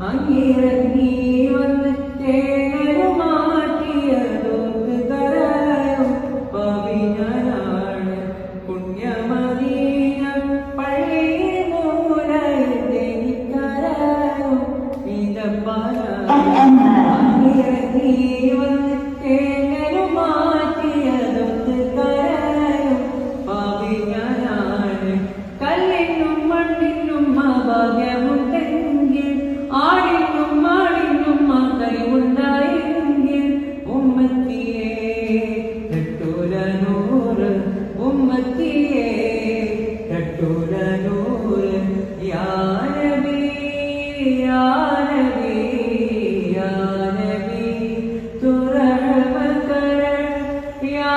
അങ്ങിറങ്ങി വന്ന് തേങ്ങരു മാറ്റിയതൊന്ന് കരയും പവിഞ്ഞാണ് പുണ്യമദീന പള്ളി മൂലയിൽ തേങ്ങിക്കരയും അങ്ങിറങ്ങി വന്ന് തേങ്ങരു മാറ്റിയതൊന്ന് കരയും പവിഞ്ഞാണ് കല്ലിനും മണ്ണിനും ഭാഗ്യമുണ്ടെങ്കിൽ ആടിനും മാടിനും കഴിവുണ്ടായെങ്കിൽ ഉമ്മത്തിയെ കെട്ടൂരനൂറ് ഉമ്മത്തിയെ കെട്ടൂരനൂറ് യാ നബി യാ നബി യാ നബി തുറഹമ കര യാ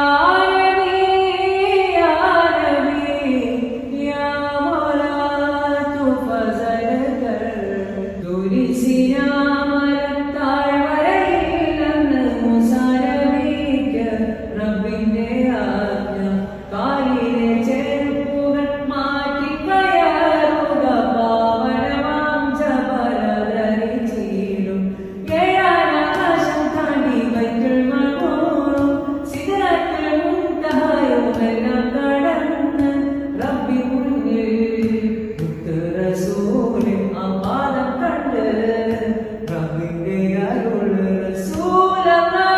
നബി യാ നബി യാ മൗലാ തു ഫസൽ കർ തുരിശിനാമലത്താഴ്വരയില്ലെന്ന് മുസാരവിക്ക റബ്ബിന്റെ ആജ്ഞ കാലിലെ ചെരുപ്പുകൾ മാറ്റിക്കയറുക പാവനമാം ജബലധരിച്ചിടും ഏഴാനാകാശം താണ്ടി ബൈത്തുൽ മഅ്മൂറും സിദ്റത്തുൽ മുൻതഹയുമെല്ലാം കടന്ന് റബ്ബി മുന്നിൽ മുത്ത് റസൂലിൻ ആ പാദം കണ്ട് റബ്ബിന്റെ അരുൾ റസൂലല്ലാഹ്